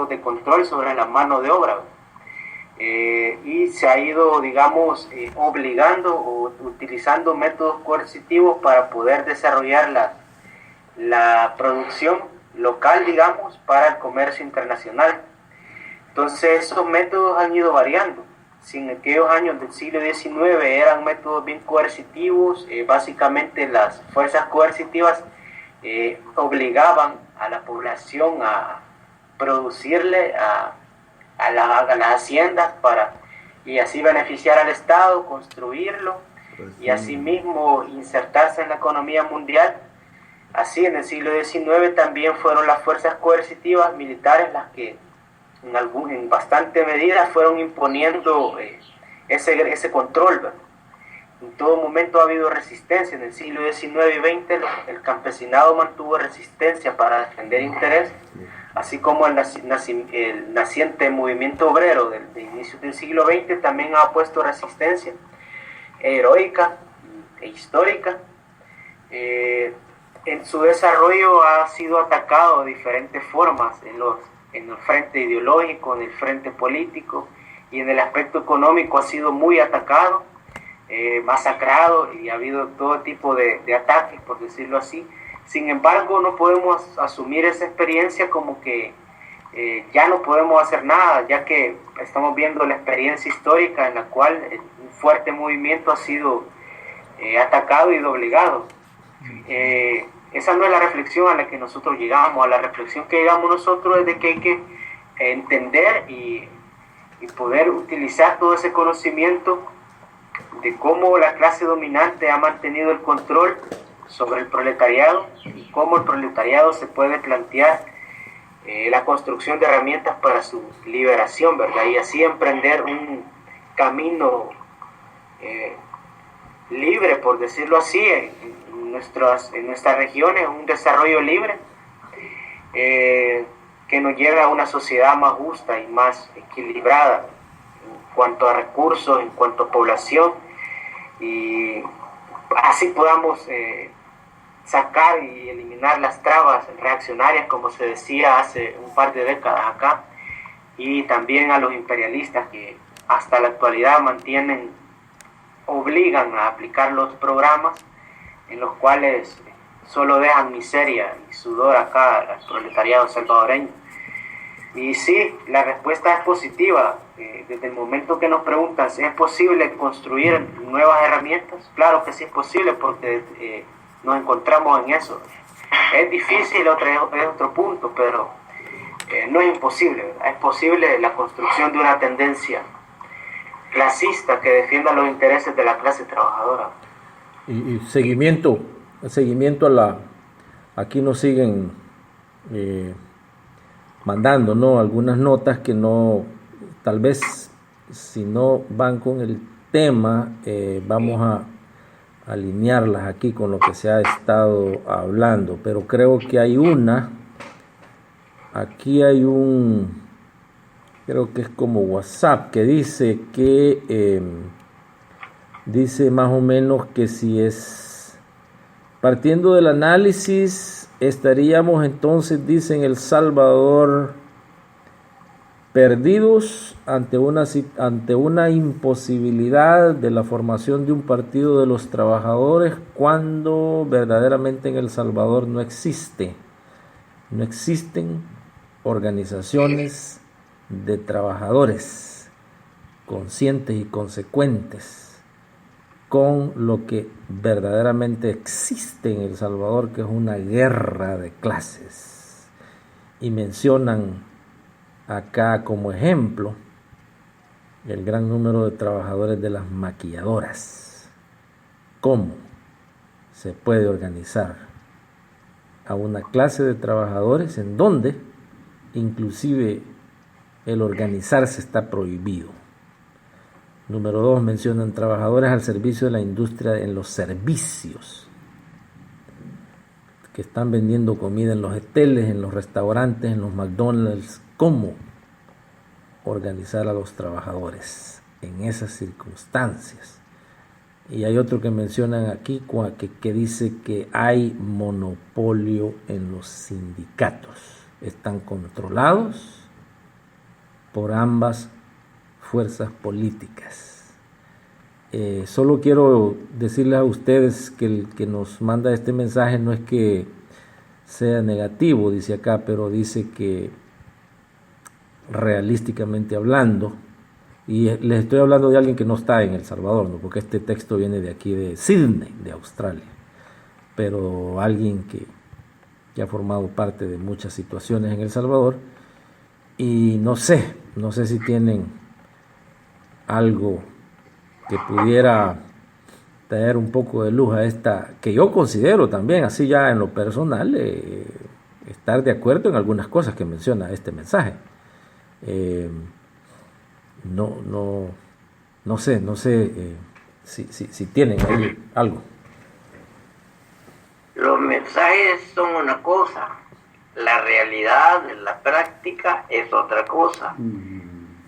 mecanismos de control sobre la mano de obra. Y se ha ido, digamos, obligando o utilizando métodos coercitivos para poder desarrollar la producción local, digamos, para el comercio internacional. Entonces esos métodos han ido variando. Si en aquellos años del siglo XIX eran métodos bien coercitivos, básicamente las fuerzas coercitivas obligaban a la población a producirle a las haciendas y así beneficiar al Estado, construirlo y asimismo insertarse en la economía mundial. Así en el siglo XIX también fueron las fuerzas coercitivas militares las que en bastante medida fueron imponiendo ese control, ¿verdad? En todo momento ha habido resistencia. En el siglo XIX y XX el campesinado mantuvo resistencia para defender intereses, así como el naciente movimiento obrero de inicios del siglo XX también ha puesto resistencia heroica e histórica. En su desarrollo ha sido atacado de diferentes formas en el frente ideológico, en el frente político, y en el aspecto económico ha sido muy atacado, masacrado, y ha habido todo tipo de ataques, por decirlo así. Sin embargo, no podemos asumir esa experiencia como que ya no podemos hacer nada, ya que estamos viendo la experiencia histórica en la cual un fuerte movimiento ha sido atacado y doblegado. Esa no es la reflexión a la que nosotros llegamos. A la reflexión que llegamos nosotros es de que hay que entender y poder utilizar todo ese conocimiento de cómo la clase dominante ha mantenido el control sobre el proletariado y cómo el proletariado se puede plantear la construcción de herramientas para su liberación, ¿verdad? Y así emprender un camino libre, por decirlo así, en nuestras regiones, un desarrollo libre que nos lleve a una sociedad más justa y más equilibrada en cuanto a recursos, en cuanto a población, y así podamos sacar y eliminar las trabas reaccionarias, como se decía hace un par de décadas acá, y también a los imperialistas que hasta la actualidad obligan a aplicar los programas en los cuales solo dejan miseria y sudor acá al proletariado salvadoreño. Y sí, la respuesta es positiva. Desde el momento que nos preguntan si es posible construir nuevas herramientas, claro que sí es posible, porque nos encontramos en eso. Es difícil, es otro punto, pero no es imposible, ¿verdad? Es posible la construcción de una tendencia clasista que defienda los intereses de la clase trabajadora. Y seguimiento aquí nos siguen mandando, ¿no?, algunas notas que no, tal vez si no van con el tema, vamos a alinearlas aquí con lo que se ha estado hablando, pero creo que hay creo que es como WhatsApp, que dice que dice más o menos que si es, partiendo del análisis, estaríamos entonces, dice, en El Salvador perdidos ante una imposibilidad de la formación de un partido de los trabajadores, cuando verdaderamente en El Salvador no existen organizaciones de trabajadores conscientes y consecuentes con lo que verdaderamente existe en El Salvador, que es una guerra de clases. Y mencionan acá como ejemplo el gran número de trabajadores de las maquilladoras. ¿Cómo se puede organizar a una clase de trabajadores en donde inclusive el organizarse está prohibido? Número 2, mencionan trabajadores al servicio de la industria en los servicios, que están vendiendo comida en los hoteles, en los restaurantes, en los McDonald's. ¿Cómo organizar a los trabajadores en esas circunstancias? Y hay otro que mencionan aquí que dice que hay monopolio en los sindicatos. Están controlados por ambas fuerzas políticas. Solo quiero decirles a ustedes que el que nos manda este mensaje no es que sea negativo, dice acá, pero dice que realísticamente hablando, y les estoy hablando de alguien que no está en El Salvador, ¿no? Porque este texto viene de aquí de Sydney, de Australia, pero alguien que ha formado parte de muchas situaciones en El Salvador, y no sé si tienen algo que pudiera traer un poco de luz a esta, que yo considero también, así ya en lo personal, estar de acuerdo en algunas cosas que menciona este mensaje. No sé si tienen ahí algo. Los mensajes son una cosa, la realidad, la práctica es otra cosa.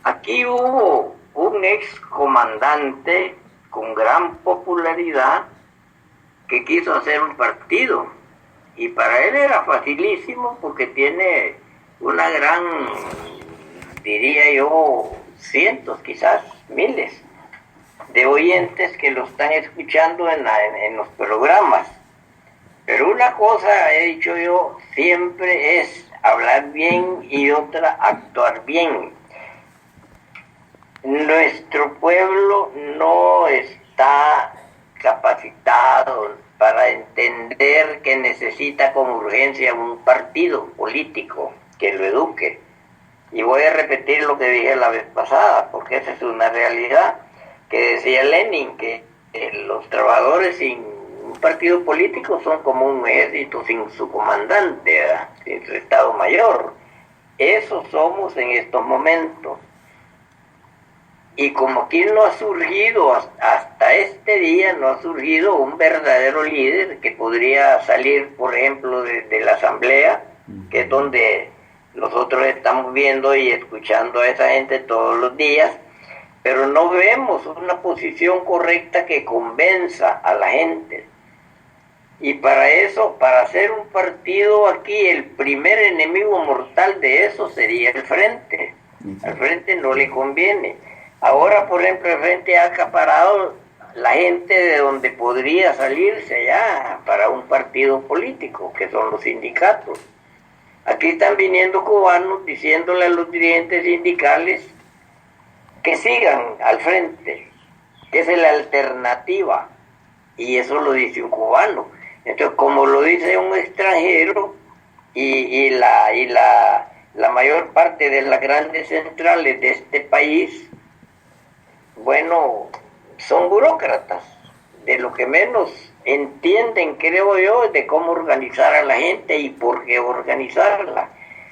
Aquí hubo un ex comandante con gran popularidad que quiso hacer un partido, y para él era facilísimo porque tiene una gran, diría yo, cientos, quizás miles de oyentes que lo están escuchando en los programas. Pero una cosa he dicho yo siempre es hablar bien y otra actuar bien. Nuestro pueblo no está capacitado para entender que necesita con urgencia un partido político que lo eduque. Y voy a repetir lo que dije la vez pasada, porque esa es una realidad que decía Lenin, que los trabajadores sin un partido político son como un ejército sin su comandante, ¿verdad? Sin su Estado Mayor. Eso somos en estos momentos. Y como aquí no ha surgido, hasta este día no ha surgido un verdadero líder que podría salir, por ejemplo, de la asamblea, que es donde nosotros estamos viendo y escuchando a esa gente todos los días, pero no vemos una posición correcta que convenza a la gente. Y para eso, para hacer un partido aquí, el primer enemigo mortal de eso sería el Frente. Al Frente no le conviene. Ahora, por ejemplo, el Frente ha acaparado la gente de donde podría salirse ya para un partido político, que son los sindicatos. Aquí están viniendo cubanos diciéndole a los dirigentes sindicales que sigan al Frente, que es la alternativa, y eso lo dice un cubano. Entonces, como lo dice un extranjero, y la mayor parte de las grandes centrales de este país, bueno, son burócratas, de lo que menos entienden, creo yo, de cómo organizar a la gente y por qué organizarla.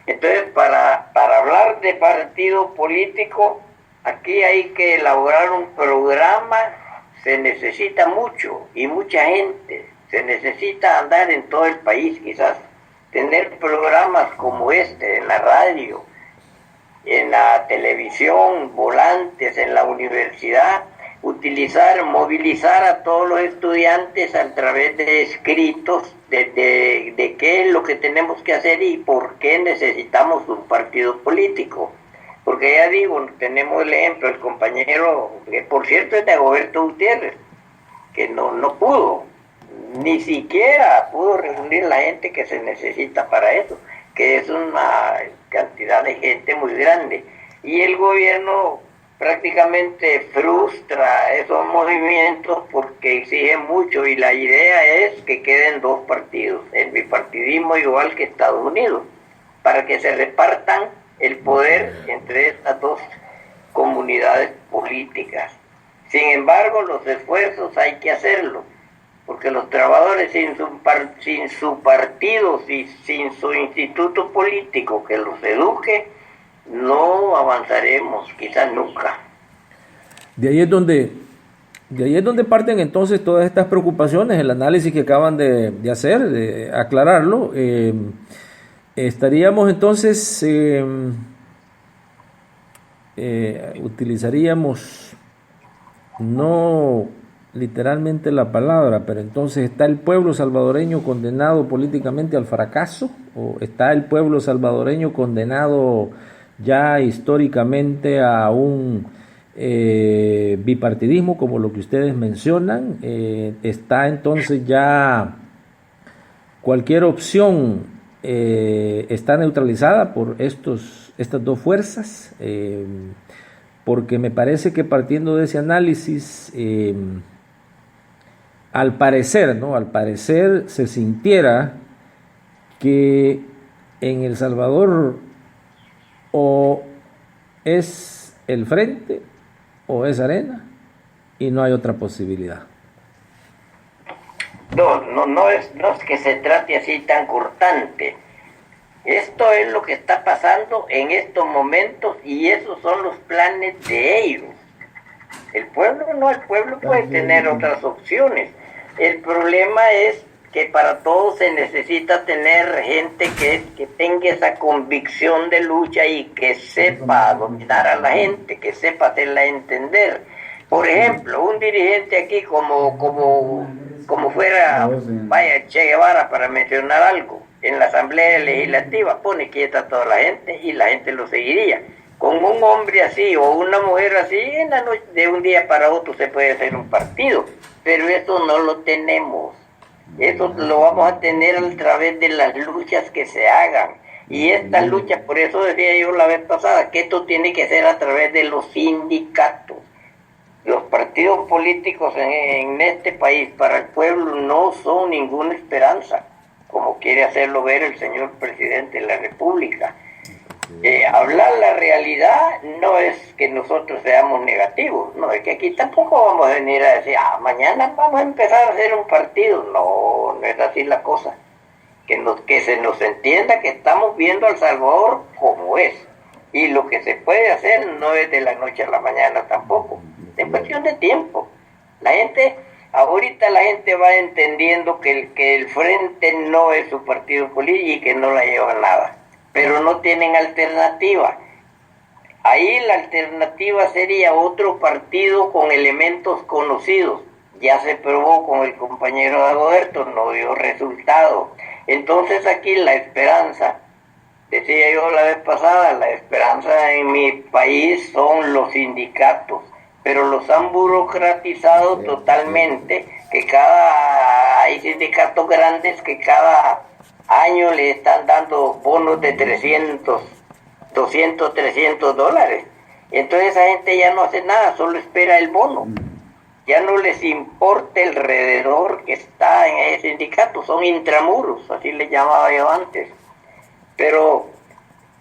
Entonces, para hablar de partido político, aquí hay que elaborar un programa, se necesita mucho y mucha gente, se necesita andar en todo el país quizás, tener programas como este, en la radio, en la televisión, volantes en la universidad, movilizar a todos los estudiantes a través de escritos de qué es lo que tenemos que hacer y por qué necesitamos un partido político. Porque ya digo, tenemos el ejemplo, el compañero, que por cierto es de Dagoberto Gutiérrez, que no pudo, ni siquiera pudo reunir la gente que se necesita para eso, que es una cantidad de gente muy grande. Y el gobierno prácticamente frustra esos movimientos porque exige mucho, y la idea es que queden dos partidos, el bipartidismo igual que Estados Unidos, para que se repartan el poder entre estas dos comunidades políticas. Sin embargo, los esfuerzos hay que hacerlos, porque los trabajadores sin su partido, sin su instituto político que los eduque, no avanzaremos, quizás nunca. De ahí es donde parten entonces todas estas preocupaciones, el análisis que acaban de hacer, de aclararlo. Estaríamos entonces, utilizaríamos no literalmente la palabra, pero entonces ¿está el pueblo salvadoreño condenado políticamente al fracaso? ¿O está el pueblo salvadoreño condenado ya históricamente a un bipartidismo como lo que ustedes mencionan. Está entonces ya cualquier opción está neutralizada por estas dos fuerzas, porque me parece que partiendo de ese análisis, al parecer, ¿no? Al parecer se sintiera que en El Salvador o es el frente o es arena y no hay otra posibilidad. No es que se trate así tan cortante. Esto es lo que está pasando en estos momentos y esos son los planes de ellos. El pueblo puede tener otras opciones. El problema es que para todo se necesita tener gente que tenga esa convicción de lucha y que sepa dominar a la gente, que sepa hacerla entender. Por ejemplo, un dirigente aquí como fuera, vaya, Che Guevara, para mencionar algo, en la Asamblea Legislativa pone quieta a toda la gente y la gente lo seguiría. Con un hombre así o una mujer así, en la noche, de un día para otro se puede hacer un partido, pero eso no lo tenemos. Eso lo vamos a tener a través de las luchas que se hagan. Y esta lucha, por eso decía yo la vez pasada, que esto tiene que ser a través de los sindicatos. Los partidos políticos en este país para el pueblo no son ninguna esperanza, como quiere hacerlo ver el señor presidente de la República. Hablar la realidad no es que nosotros seamos negativos, no, es que aquí tampoco vamos a venir a decir, mañana vamos a empezar a hacer un partido. No es así la cosa. Que se nos entienda que estamos viendo a El Salvador como es. Y lo que se puede hacer no es de la noche a la mañana tampoco. Es cuestión de tiempo. Ahorita la gente va entendiendo que el Frente no es su partido político y que no la lleva nada. Pero no tienen alternativa. Ahí la alternativa sería otro partido con elementos conocidos. Ya se probó con el compañero Dagoberto, no dio resultado. Entonces aquí la esperanza, decía yo la vez pasada, la esperanza en mi país son los sindicatos, pero los han burocratizado totalmente, que hay sindicatos grandes que cada año le están dando bonos de 300, 200, 300 dólares. Entonces esa gente ya no hace nada, solo espera el bono. Ya no les importa el alrededor que está en ese sindicato, son intramuros, así les llamaba yo antes. Pero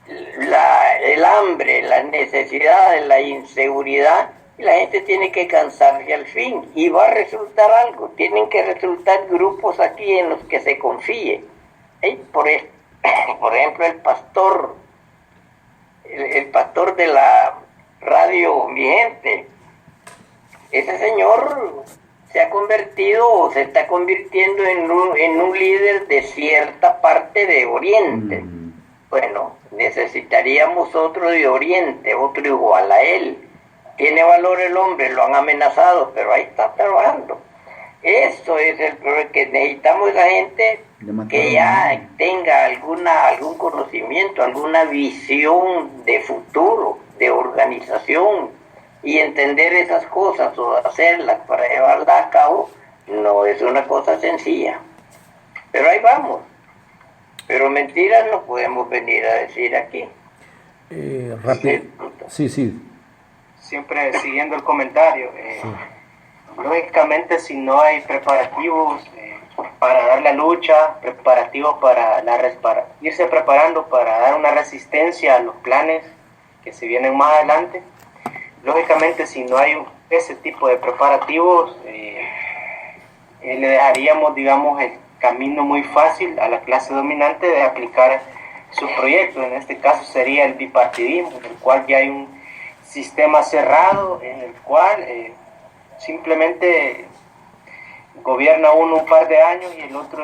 el hambre, la necesidad, la inseguridad, la gente tiene que cansarse al fin y va a resultar algo. Tienen que resultar grupos aquí en los que se confíe. Por ejemplo, el pastor de la radio Mi Gente, ese señor se ha convertido o se está convirtiendo en un líder de cierta parte de Oriente. Bueno, necesitaríamos otro de Oriente, otro igual a él. Tiene valor el hombre, lo han amenazado, pero ahí está trabajando. Eso es el problema, que necesitamos esa gente que ya tenga algún conocimiento, alguna visión de futuro, de organización, y entender esas cosas o hacerlas para llevarlas a cabo. No es una cosa sencilla, pero ahí vamos. Pero mentiras no podemos venir a decir aquí. Rápido. Sí. Siempre siguiendo el comentario, lógicamente si no hay preparativos para dar la lucha, preparativos para irse preparando para dar una resistencia a los planes que se vienen más adelante, lógicamente si no hay ese tipo de preparativos, le dejaríamos, digamos, el camino muy fácil a la clase dominante de aplicar sus proyectos. En este caso sería el bipartidismo, en el cual ya hay un sistema cerrado en el cual simplemente gobierna uno un par de años y el otro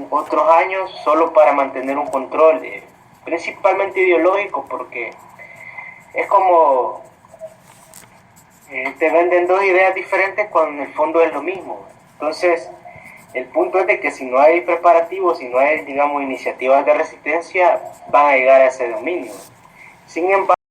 otros años, solo para mantener un control principalmente ideológico, porque es como te venden dos ideas diferentes cuando en el fondo es lo mismo. Entonces el punto es de que si no hay preparativos, si no hay, digamos, iniciativas de resistencia, van a llegar a ese dominio. Sin embargo,